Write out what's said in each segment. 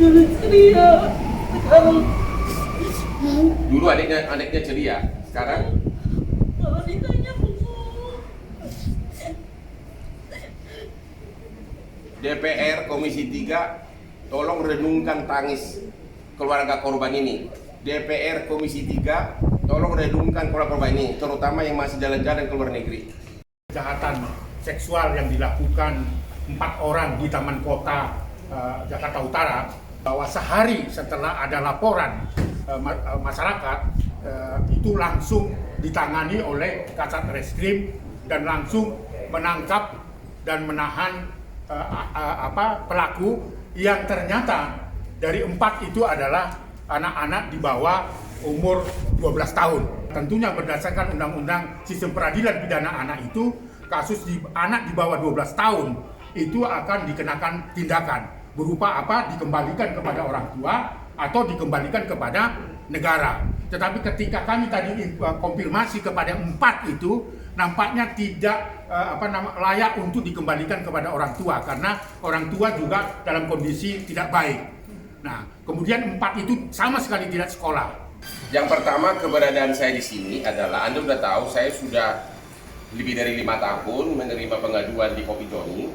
dulu ceria, sekarang Dulu adiknya ceria, sekarang kalau ditanya busuk. DPR Komisi 3 tolong renungkan tangis keluarga korban ini. DPR Komisi 3 tolong renungkan keluarga korban ini, terutama yang masih jalan-jalan ke luar negeri. Kejahatan seksual yang dilakukan 4 orang di Taman Kota Jakarta Utara, bahwa sehari setelah ada laporan masyarakat, itu langsung ditangani oleh Kasat Reskrim dan langsung menangkap dan menahan pelaku yang ternyata dari 4 itu adalah anak-anak di bawah umur 12 tahun. Tentunya berdasarkan Undang-Undang Sistem Peradilan Pidana Anak itu, kasus anak di bawah 12 tahun itu akan dikenakan tindakan berupa apa? Dikembalikan kepada orang tua atau dikembalikan kepada negara. Tetapi ketika kami tadi konfirmasi kepada 4 itu, nampaknya tidak layak untuk dikembalikan kepada orang tua karena orang tua juga dalam kondisi tidak baik. Nah, kemudian 4 itu sama sekali tidak sekolah. Yang pertama, keberadaan saya di sini adalah, Anda sudah tahu, saya sudah lebih dari 5 tahun menerima pengaduan di Kopi Joni,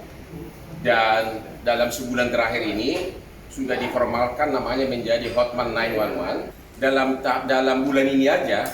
dan dalam sebulan terakhir ini sudah diformalkan namanya menjadi Hotman 911. Dalam bulan ini aja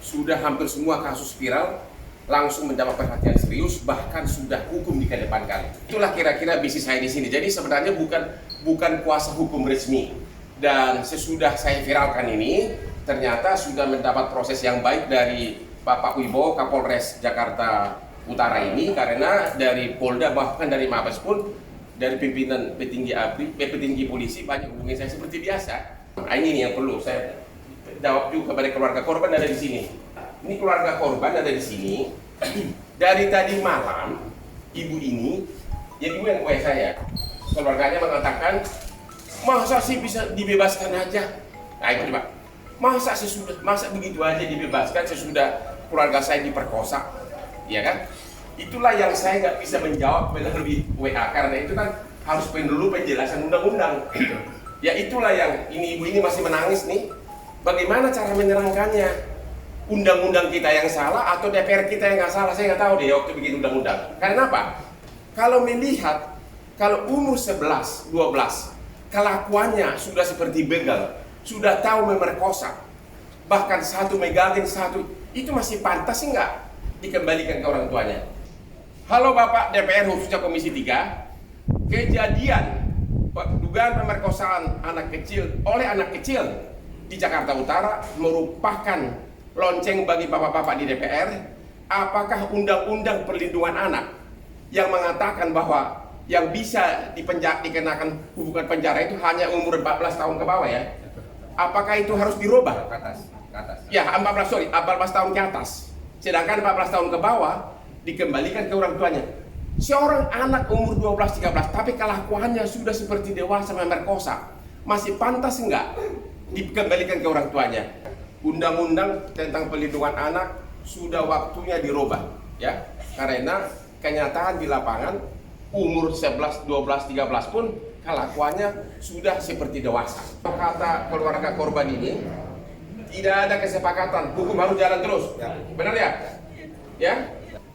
sudah hampir semua kasus viral langsung mendapat perhatian serius, bahkan sudah hukum dikedepankan. Itulah kira-kira bisnis saya di sini. Jadi sebenarnya bukan kuasa hukum resmi. Dan sesudah saya viralkan ini, ternyata sudah mendapat proses yang baik dari Bapak Wibowo, Kapolres Jakarta Utara ini, karena dari Polda bahkan dari Mabes pun, dari pimpinan petinggi polisi banyak hubungi saya seperti biasa. Nah, ini yang perlu saya jawab juga kepada keluarga korban ada di sini. Ini keluarga korban ada di sini. Dari tadi malam, ibu ini, jadi ibu yang kue saya, keluarganya mengatakan, masa sih bisa dibebaskan aja? Nah itu Pak, masa begitu aja dibebaskan sesudah keluarga saya diperkosa, ya kan? Itulah yang saya nggak bisa menjawab melalui WA, karena itu kan harus dulu penjelasan undang-undang. Ya itulah yang ibu ini masih menangis nih. Bagaimana cara menerangkannya? Undang-undang kita yang salah atau DPR kita yang nggak salah? Saya nggak tahu deh waktu bikin undang-undang. Karena apa? Kalau melihat, kalau umur 11, 12, kelakuannya sudah seperti begal, sudah tahu memerkosa, bahkan satu megangin satu, itu masih pantas sih nggak dikembalikan ke orang tuanya? Halo Bapak DPR khususnya Komisi 3, kejadian dugaan pemerkosaan anak kecil oleh anak kecil di Jakarta Utara merupakan lonceng bagi bapak-bapak di DPR. Apakah Undang-Undang Perlindungan Anak yang mengatakan bahwa yang bisa dikenakan hukuman penjara itu hanya umur 14 tahun ke bawah ya? Apakah itu harus dirubah? Ke atas. Ya, 14 tahun ke atas. Sedangkan 14 tahun ke bawah dikembalikan ke orang tuanya. Seorang anak umur 12-13 tapi kelakuannya sudah seperti dewasa memerkosa, masih pantas enggak dikembalikan ke orang tuanya? Undang-undang tentang perlindungan anak sudah waktunya dirubah ya, karena kenyataan di lapangan umur 11, 12, 13 pun kelakuannya sudah seperti dewasa. Kata keluarga korban ini, tidak ada kesepakatan, hukum harus jalan terus. Benar ya? Ya?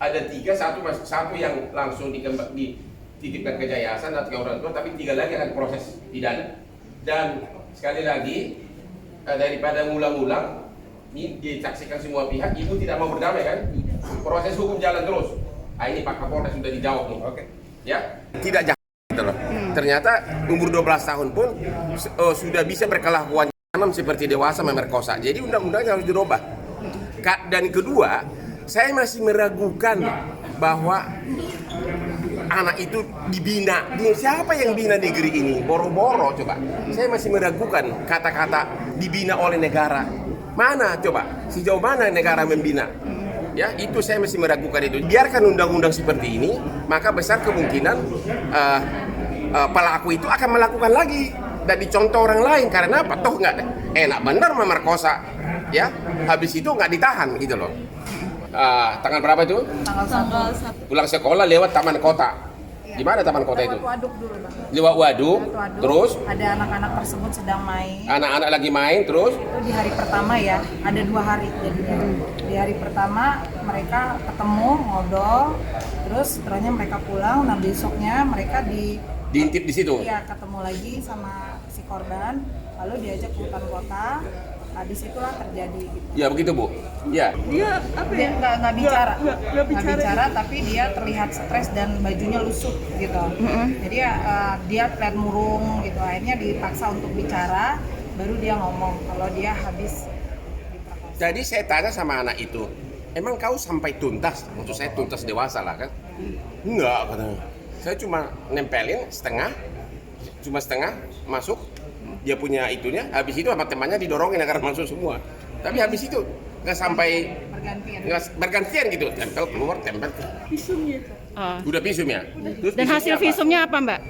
Ada 3, satu yang langsung dititipkan ke yayasan atau ke orang tua, tapi 3 lagi akan proses pidana. Dan sekali lagi, daripada ngulang-ngulang, ini disaksikan semua pihak, ibu tidak mau berdamai kan? Proses hukum jalan terus. Nah, ini Pak Kapolres sudah dijawab nih. Oke. Ya, tidak jahat gitu loh. Ternyata umur 12 tahun pun sudah bisa berkelakuan seperti dewasa memerkosa. Jadi undang-undangnya harus dirubah. Dan kedua, saya masih meragukan bahwa anak itu dibina. Siapa yang bina negeri ini? Boro-boro coba. Saya masih meragukan kata-kata dibina oleh negara. Mana coba? Sejauh mana negara membina? Ya, itu saya masih meragukan itu. Biarkan undang-undang seperti ini, maka besar kemungkinan pelaku itu akan melakukan lagi dan dicontoh orang lain. Karena apa? Toh nggak enak benar memerkosa, ya. Habis itu nggak ditahan gitu loh. Tanggal berapa itu? Tanggal 1. Pulang sekolah lewat taman kota. Di mana taman kota itu? Lewat waduk dulu Bang. Lewat waduk, Lewat waduk, terus ada anak-anak tersebut sedang main. anak-anak lagi main, terus Itu di hari pertama ya, ada 2 hari jadinya. Di hari pertama mereka ketemu, ngobrol, terus setelahnya mereka pulang. Nah besoknya mereka diintip di situ. ya ketemu lagi sama si korban, lalu diajak ke hutan kota. Nah disitulah terjadi gitu. Ya begitu Bu. Ya. Dia apa Dia ya? nggak bicara, Nggak bicara. tapi dia terlihat stres dan bajunya lusuh gitu. Jadi dia terlihat murung gitu. Akhirnya dipaksa untuk bicara, baru dia ngomong kalau dia habis diperkosa. Jadi saya tanya sama anak itu, emang kau sampai tuntas? Maksud saya tuntas dewasa lah kan? Enggak katanya. Saya cuma nempelin setengah, masuk. Dia punya itunya, habis itu sama temannya didorongin agar masuk semua. Tapi habis itu nggak sampai bergantian gitu, tempel keluar, tempel keluar. Visumnya itu. Oh. Udah visum ya? Terus Dan hasil apa? visumnya apa, Mbak?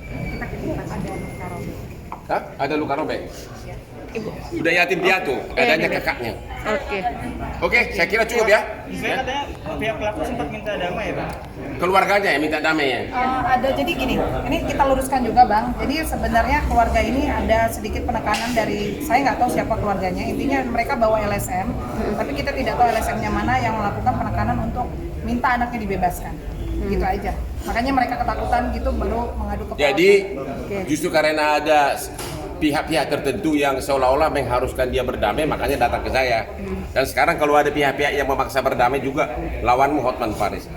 Hah? Ada luka robek? Ibu. Udah yatim piatu, adanya iya. kakaknya. Oke. Oke, saya kira cukup ya. Saya katanya pihak pelaku sempat minta damai ya Pak? Keluarganya ya minta damai ya. Ada jadi gini, ini kita luruskan juga Bang. Jadi sebenarnya keluarga ini ada sedikit penekanan dari, saya nggak tahu siapa keluarganya. Intinya mereka bawa LSM, tapi kita tidak tahu LSM-nya mana yang melakukan penekanan untuk minta anaknya dibebaskan. Gitu aja. Makanya mereka ketakutan gitu baru mengadu ke Jadi Oke. justru karena ada pihak-pihak tertentu yang seolah-olah mengharuskan dia berdamai, makanya datang ke saya. Dan sekarang kalau ada pihak-pihak yang memaksa berdamai juga, lawanmu Hotman Paris.